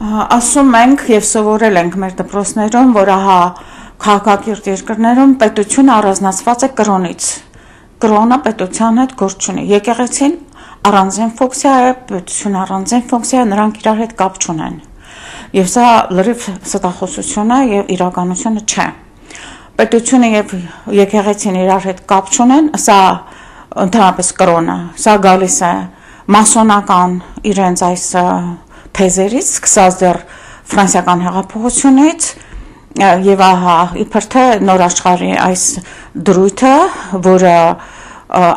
Ասում ենք եւ սովորել ենք մեր դպրոցներում, որ ահա քաղաքակիրթ երկրներում պետությունը առանձնացված է կրոնից։ Կրոնը պետության հետ գործ չունի։ Եկեղեցին առանձին ֆունկցիա է, պետությունը առանձին ֆունկցիա է, նրանք իրար հետ կապ չունեն։ Եվ սա լրիվ ստախոսություն է եւ իրականությունը չէ։ Պետությունը եւ եկեղեցին իրար հետ կապ չունեն, սա ընդհանրապես կրոնը, սա գալիս է մասոնական իրենց այս թեզերից, սկսած դեռ ֆրանսիական հեղափոխությունից եւ ահա իբր թե նոր աշխարհի այս դրույթը, որը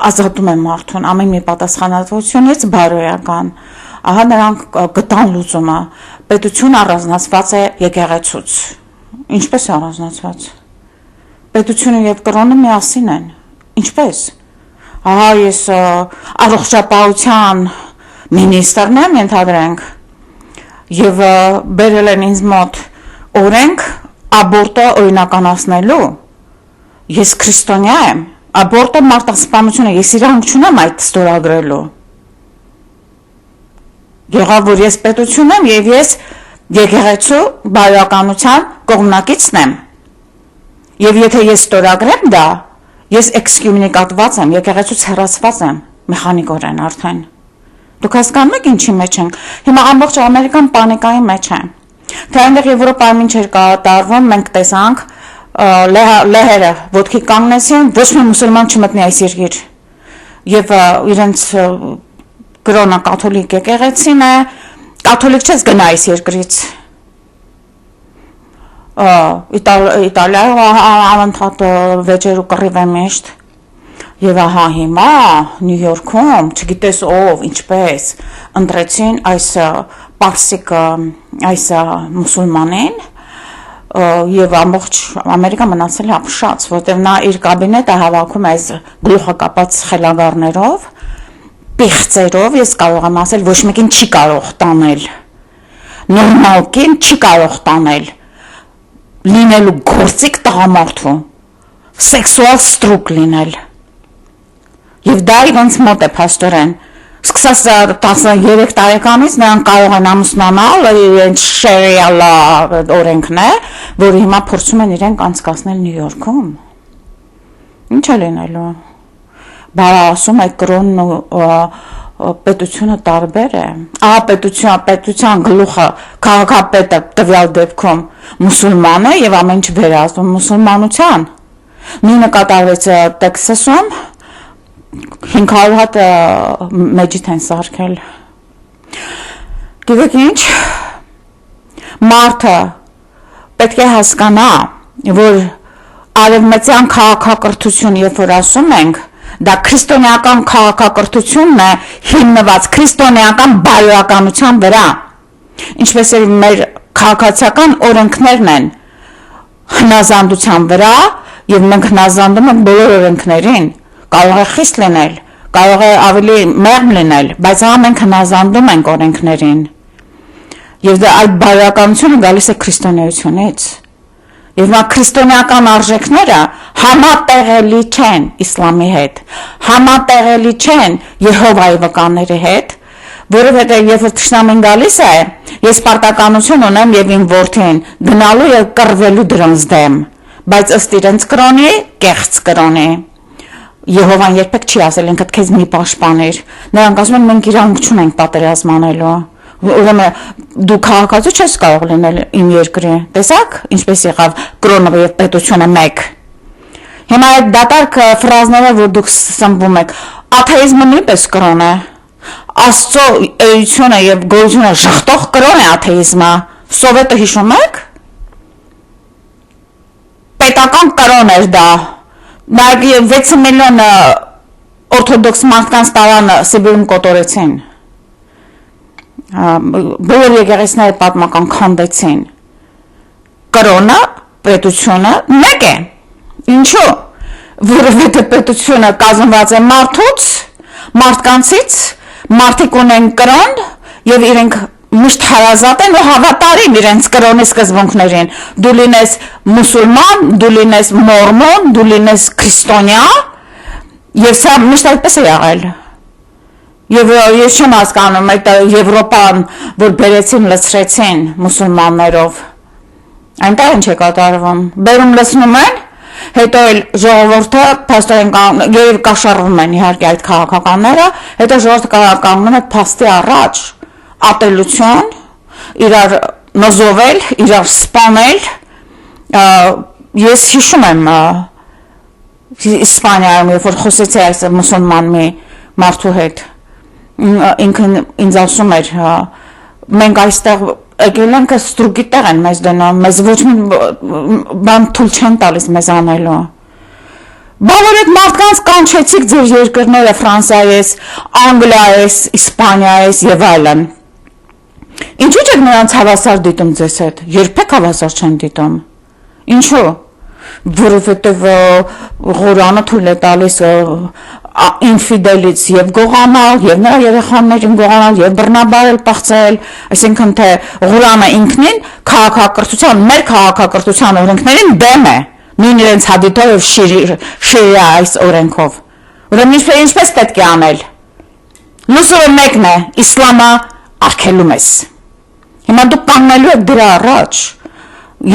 ազատում է մարդուն ամեն մի պատասխանատվությունից բարոյական, ահա նրանք գտան լուծումը, պետությունը առանձնացված է եկեղեցուց։ Ինչպես է առանձնացված։ Պետությունը եւ կրոնը միասին են։ Ինչպես։ Ահա ես առողջապահության մինիստրն եմ, ենթադրենք, եւ բերել են ինձ մոտ օրենք աբորտը օրինականացնելու։ Ես քրիստոնյա եմ, աբորտը մարդասպանություն է, ես իրանք չունեմ այդ ստորագրելու։ Եղավ որ ես պետություն եմ եւ ես եկեղեցու բարոյականության կողմնակիցն եմ։ Եվ եթե ես ստորագրեմ դա, ես էքսկոմունիկատված եմ, եկեղեցուց հեռացված եմ, մեխանիկորեն արդեն։ Դուք հասկանում եք ինչի մեջ ենք։ Հիմա ամբողջ Ամերիկան պանիկայի մեջ է։ Թե այնտեղ Եվրոպայում ինչ էր կատարվում, մենք տեսանք լեհերը ոտքի կանգնեցին, ոչ մի մուսուլման չմտնի այս երկիր։ Եվ իրենց կրոնը կաթոլիկ եկեղեցին է, կաթոլիկ չես գնա այս երկրից։ Իտալիայում անընդհատ վեճեր ու կռիվ է միշտ։ Եվ ահա հիմա Նյու Յորքում, չգիտես ով, ինչպես, ընտրեցին այս պարսիկը, այս մուսուլմանին, եւ ամբողջ Ամերիկա մնացել է ապշած, որտեղ նա իր կաբինետը հավաքում է այս գլուխակապած խելագարներով, պիղծերով, ես կարող եմ ասել, ոչ մեկին չի կարող տանել, նորմալ կին չի կարող տանել, լինելու գործիք տղամարդու, սեքսուալ ստրուկ լինել։ Եվ դա իրենց մոտ է փաստորեն։ Սկսած 13 տարեկանից նրանք կարող են ամուսնանալ, իրենց շերիալա օրենքն է, որը հիմա փորձում են իրենք անցկացնել Նյու Յորքում։ Ինչ է լինելու։ Բարա ասում է կրոնն ու պետությունը տարբեր է։ Ահա պետության գլուխը քաղաքապետը տվյալ դեպքում մուսուլման է եւ ամեն ինչ վերածվում մուսուլմանության։ Նույնը կատարվեց Տեքսասում 500 հատ մեջիթ են սարքել։ Գիտեք ինչ, մարդը պետք է հասկանա, որ արևմտյան քաղաքակրթություն, երբ որ ասում ենք, դա քրիստոնեական քաղաքակրթությունն է հիմնված քրիստոնեական բարոյականության վրա, ինչպես էլ մեր քաղաքացիական օրենքներն են հնազանդության վրա, եւ մենք հնազանդում ենք բոլոր օրենքներին, կարող է խիստ լինել, կարող է ավելի մեղմ լինել, բայց ահա մենք հնազանդում ենք օրենքներին։ Եվ այդ բարոյականությունը գալիս է քրիստոնեությունից։ Եվ նա քրիստոնեական արժեքները համատեղելի չեն իսլամի հետ, համատեղելի չեն Եհովայի վկաների հետ, որովհետև երբ որ թշնամին գալիս է, ես պարտականություն ունեմ եւ իմ որդին գնալու եւ կռվելու դրանց դեմ, բայց ըստ իրենց կրոնի, կեղծ կրոնի։ Եհովան երբեք չի ասել ինքդ քեզ մի պաշտպանիր։ Նրանք ասում են մենք իրանք չունենք պատերազմ անելու։ Ուրեմն դու քաղաքացի չես կարող լինել իմ երկրի։ Տեսակ, ինչպես եղավ կրոնը եւ պետությունը մեկ։ Հիմա այդ դատարկ ֆրազները, որ դուք սմբում եք, աթեիզմը նույնպես կրոն է։ Աստծո էությունը եւ գոյությունը շղթող կրոն է աթեիզմը։ Սովետը հիշում եք։ Պետական կրոն էր դա։ Նա 6 միլիոն օրթոդոքս մարդկանց տարան Սիբիրում կոտորեցին։ Բոլոր եկեղեցիները պատմական քանդեցին։ Կրոնը, պետությունը մեկ է։ Ինչու՞։ Որովհետև պետությունը կազմված է մարդուց, մարդկանցից, մարդիկ ունեն կրոն եւ իրենք միշտ հարազատ են ու հավատարիմ իրենց կրոնի սկզբունքներին։ Դու լինես մուսուլման, դու լինես մորմոն, դու լինես քրիստոնյա, եւ սա միշտ այդպես է եղել։ Եվ ես չեմ հասկանում այդ Եվրոպան, որ բերեցին լցրեցին մուսուլմաններով, այնտեղ ինչ է կատարվում, բերում լցնում են, հետո էլ ժողովուրդը փաստորեն եւ կաշառվում են իհարկե այդ քաղաքականները, հետո ժողովուրդը կանգնում է փաստի առաջ, ատելություն, իրար նոզովել, իրար սպանել, ես հիշում եմ Իսպանիայում, երբ որ խոսեցի այս մուսուլման մի մարդու հետ, ինքն ինձ ասում էր, մենք այստեղ եկել ենք ստրուկի տեղ են մեզ դնում, մեզ ոչ մի բան թույլ չեն տալիս մեզ անելու։ Բոլոր այդ մարդկանց կանչեցիք ձեր երկրները Ֆրանսիայից, Անգլիայից, Իսպանիայից եւ այլն։ Ինչու՞ չեք նրանց հավասար դիտում ձեզ հետ։ Երբեք հավասար չեն դիտում։ Ինչու՞։ Որովհետև Ղուրանը թույլ է տալիս ինֆիդելից եւ գողանալ, եւ նրա երեխաներին գողանալ, եւ բռնաբարել, պաղծել, այսինքն թե Ղուրանը ինքնին քաղաքակրթության, մեր քաղաքակրթության օրենքներին դեմ է, նույն իրենց հադիթով եւ շիրիա այս օրենքով։ Ուրեմն ինչպես պետք է անել։ Լուսովը մեկն է, իսլամը արգելում ես։ Հիմա դուք կանգնելու եք դրա առաջ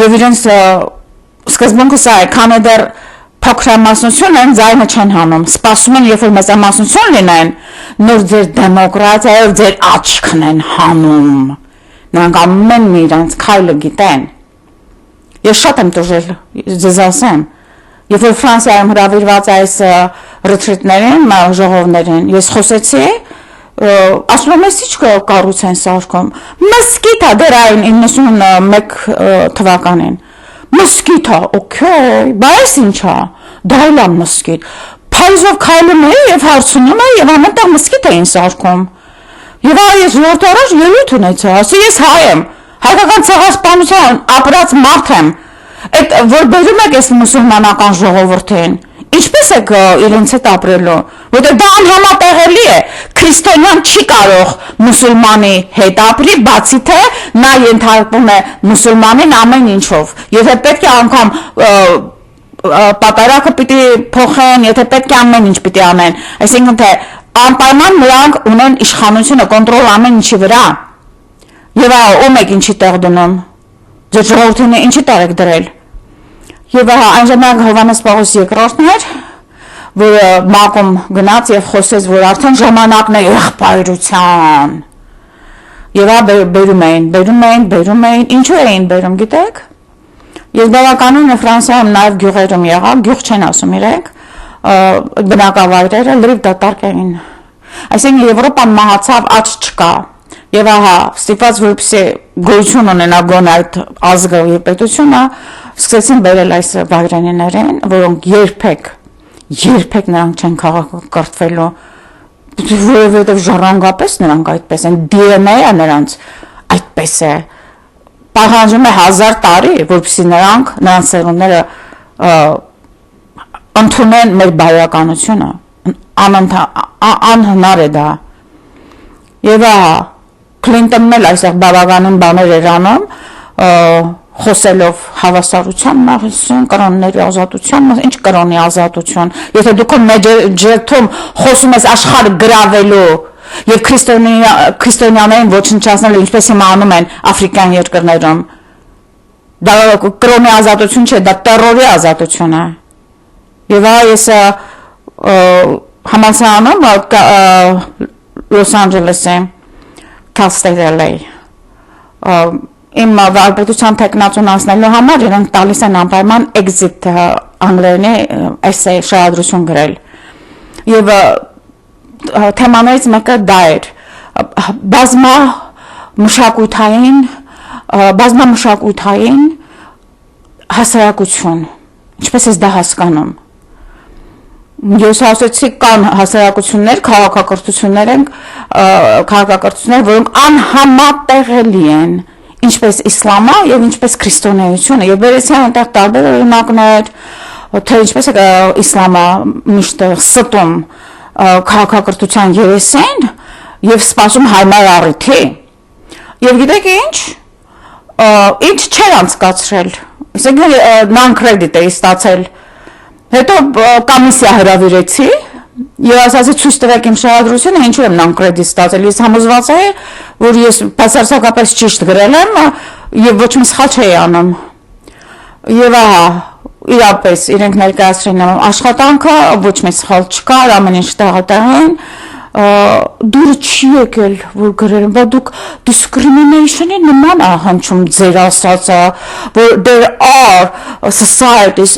եւ իրենց սկզբունքը սա է, քանի դեռ փոքրամասնություն են, ձայնը չեն հանում, սպասում են, երբ որ մեծամասնություն լինեն, նոր ձեր դեմոկրատիայով ձեր աչքն են հանում, նրանք ամեն մի իրենց քայլը գիտեն։ Ես շատ եմ տուժել, ձեզ ասեմ, երբ որ Ֆրանսիայում հրավիրված այս ռետրիտներին, ժողովներին, ես խոսեցի, ասում եմ, ես ինչ կառույց են սարքում, մզկիթ է դեռ այն 91 թվականին, մզկիթ է, օքեյ, բայց ինչ է, դա էլ է մզկիթ, փայզով քայլում էի եւ հարցնում էի եւ ամենտեղ մզկիթ էին սարքում, եւ ես ժողովրդի առաջ ելույթ ունեցա, ասի ես հայ եմ, հայկական ցեղասպանության ապրած մարդ եմ, այդ որ բերում եք այս մուսուլմանական ժողովրդին, ինչպես եք իրենց հետ ապրելու, որտեղ դա անհամատեղելի է, քրիստոնյան չի կարող մուսուլմանի հետ ապրի, բացի թե նա ենթարկվում է մուսուլմանին ամեն ինչով, եթե պետք է անգամ պատարակը պիտի փոխեն, եթե պետք է ամեն ինչ պիտի անեն, այսինքն թե անպայման նրանք ունեն իշխանությունը, կոնտրոլ ամեն ինչի վրա, եւ ում եք ինչի տեղ դնում, ձեր ժողովրդին ինչի տեղ եք դրել, եւ այն ժամանակ Հովհաննես Պողոս II-ն էր, որ մակում գնաց եւ խոսեց, որ արդեն ժամանակն է եղբայրության, եւ բերում էին, ինչու էին բերում, գիտեք, ես բավականին Ֆրանսիայում նաեւ գյուղերում եղա, գյուղ չեն ասում իրենք, բնակավայրերը լրիվ դատարկ էին, այսինքն Եվրոպան մահացավ, աճ չկա, եւ ստիպված որպեսզի գոյություն ունենա գոնե այդ ազգը եւ պետությունը, սկսեցին բերել այս վայրենիներին, որոնք երբեք նրանք չեն քաղաքակրթվելու, որովհետև ժառանգապես նրանք այդպես են, DNA-ը նրանց այդպես է, պահանջում է 1000 տարի, որպեսզի նրանց սերունդները ընդունեն մեր բարոյականությունը, անհնար է դա, եւ Քլինտոնն էլ այսեղ բավականին բաներ էր անում, խոսելով հավասարության մասին, կրոնների ազատության, ինչ կրոնի ազատություն, եթե դուք մեջերթում խոսում ես աշխարհը գրավելու եւ քրիստոնյաներին ոչնչացնելու, ինչպես հիմա անում են աֆրիկյան երկրներում, դա կրոնի ազատություն չէ, դա տերորի ազատություն է, եւ ես համալսարանում Լոս Անջելեսի Cal State LA իմ վարպետության թեկնածուն անցնելու համար իրենք տալիս են անպայման exit անգլերենի essay շարադրություն գրել եւ թեմաներից մեկը դա էր բազմամշակութային հասարակություն ինչպես ես դա հասկանում Ես ասացի կան հասարակություններ, քաղաքակրթություններ, որոնք անհամատեղելի են, ինչպես իսլամը եւ ինչպես քրիստոնեությունը, եւ վերեցի այնտեղ տարբեր օրինակներ, թե ինչպես է իսլամը միշտ ստում քաղաքակրթության երեսին եւ սպասում հայմար առիթի։ Եվ գիտեք ինչ չէր անցկացրել։ Այսինքն non-credit էի ստացել Հետո կոմիսիա հրավիրեցի Եվ ասացի ցույց տվեք իմ շահադրությունը, ինչու եմ նան կրեդիտ ստացել։ Ես համոզված էի, որ ես բացարձակապես ճիշտ գրել եմ եւ ոչ մի սխալ չէի անում։ Եվ ահա, իրապես իրենք ներկայացրին աշխատանքը, ոչ մի սխալ չկար, ամեն ինչ տեղային, դուրը չի եկել, որ գրել եմ, որ դուք discrimination-ի նման հնչում ձեր ասածը, որ there are societies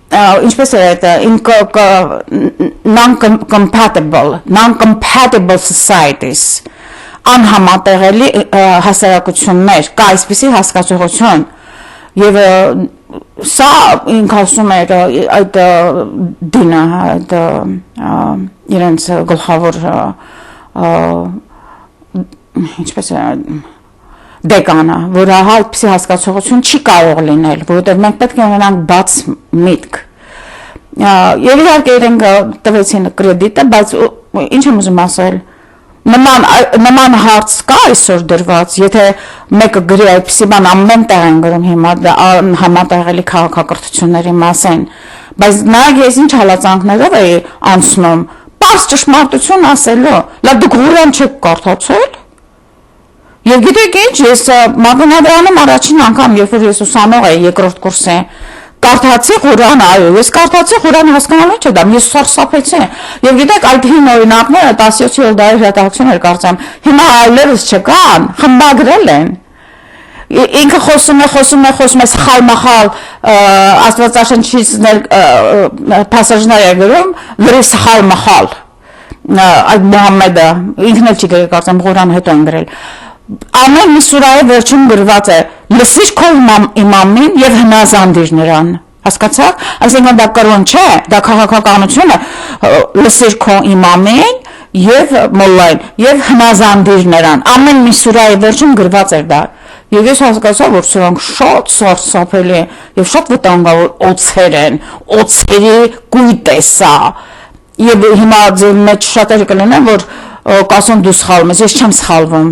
ինչպես է դա non-compatible societies անհամատեղելի հասարակություններ կա այսպիսի հասկացողություն եւ սա ինք ասում էր այդ դինը այդ իրենց գլխավոր ինչպես է դեկանը, որ այդպիսի հասկացողություն չի կարող լինել, որովհետև մենք պետք է ունենանք բաց միտք։ Եվ իհարկե իրենք տվեցին կրեդիտը, բայց ինչ եմ ուզում ասել, նման հարց կա այսօր դրված, եթե մեկը գրի այդպիսի բան ամեն տեղ են գրում հիմա համատեղելի քաղաքակրթությունների մասին, բայց նայեք ես ինչ հալածանքներով էի անցնում, պարզ ճշմարտություն ասելու, լավ դուք Ղուրան չեք կարդացել։ Եվ գիտեք ինչ, ես մագնադրանում առաջին անգամ, երբ որ ես ուսանող էի երկրորդ կուրսի, կարդացի Ղուրանը, այո, ես կարդացի Ղուրանը հասկանալու չէ դա, ես սարսափեցի։ Եվ գիտեք, այդ հին օրինակները 17-րդ դարի հրատարակություն էր կարծեմ, հիմա այլևս չկան, խմբագրել են։ Ինքը խոսում է սխալ-մախալ Աստվածաշնչից փասաժներ է գրում, լրի սխալ-մախալ։ Այդ Մուհամմեդը ինքն էլ չի գրել, կարծեմ Ղուրանը հետո են գրել։ Ամեն մի սուրայի վերջում գրված է լսիր քո իմամին եւ հնազանդիր նրան, հասկացաք, այսինքն դա կրոն չէ, դա քաղաքականություն է, լսիր քո իմամին եւ մոլլային եւ հնազանդիր նրան, ամեն մի սուրայի վերջում գրված էր դա, եւ ես հասկացա, որ սրանք շատ սարսափելի եւ շատ վտանգավոր օծեր են, օծերի կույտ է սա, եւ հիմա ձեր մեջ շատերը կլինեն, որ կասեն դու սխալվում ես, ես չեմ սխալվում,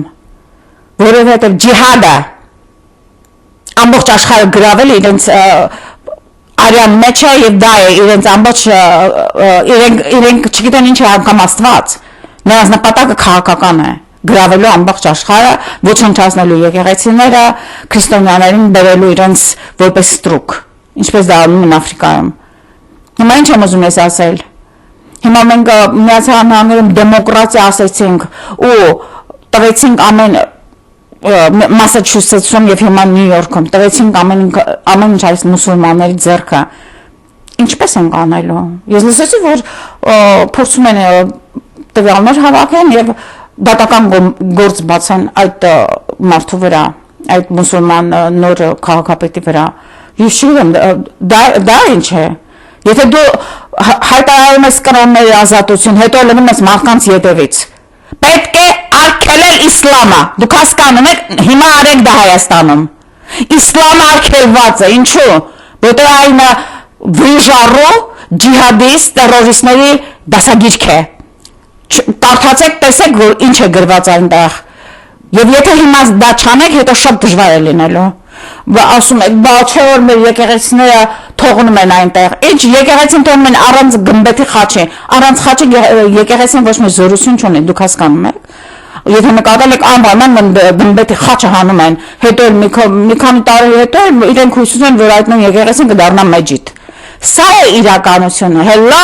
որովհետև ջիհադը ամբողջ աշխարհը գրավել իրենց արյան մեջ է եւ դա է իրենց ամբողջ իրենք չգիտեն ինչ է անգամ Աստված նրանց նպատակը քաղաքական է գրավելու ամբողջ աշխարհը ոչնչացնելու եկեղեցիները քրիստոնյաներին բերելու իրենց որպես ստրուկ ինչպես դա անում են Աֆրիկայում հիմա ինչ եմ ուզում ես ասել հիմա մենք Միացյալ Նահանգներում դեմոկրատիա ասեցինք ու տվեցինք ամեն Մասաչուսեթսում եւ հիմա Նյու Յորքում տվեցինք ամեն ինչ այս մուսուլմանների ձեռքը ինչպես են կանելու ես լսեցի որ փորձում են տվյալներ հավաքեն եւ դատական գործ բացեն այդ մարդու վրա այդ մուսուլման նոր քաղաքապետի վրա ես չգիտեմ դա ինչ է եթե դու հայտարարում ես կրոնների ազատություն հետո լնում ես մարդկանց ետևից պետք է արգելել իսլամը դուք հասկանում եք հիմա արեք դա Հայաստանում իսլամը արգելված է ինչու որտեղ այն վիժարու ջիհադիստ տերորիստների դասագիրք է կարդացեք տեսեք որ ինչ է գրված այնտեղ եւ եթե հիմա դա չանեք հետո շատ դժվար է լինելու ասում եք բա չէ որ մեր եկեղեցիները թողնում են այնտեղ ինչ եկեղեցին թողնում են առանց գմբեթի խաչի առանց խաչի եկեղեցին ոչ մի զորություն չունի դուք հասկանում եք եթե նկատել եք անվանման գմբեթի խաչը հանում են հետո մի քանի տարի հետո իրենք հույս ունեն որ այդ նույն եկեղեցին կդառնա մեջիդ սա է իրականությունը հելա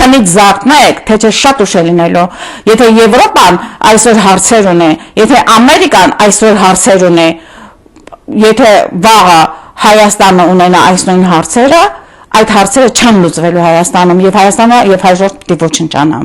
քանից զարթնեք թե չէ շատ ուշ է լինելու եթե Եվրոպան այսօր հարցեր ունի եթե Ամերիկան այսօր հարցեր ունի եթե վաղը Հայաստանը ունենա այս նույն հարցերը այդ հարցերը չեն լուծվելու Հայաստանում եւ Հայաստանը եւ հայ ժողովուրդը ոչնչանա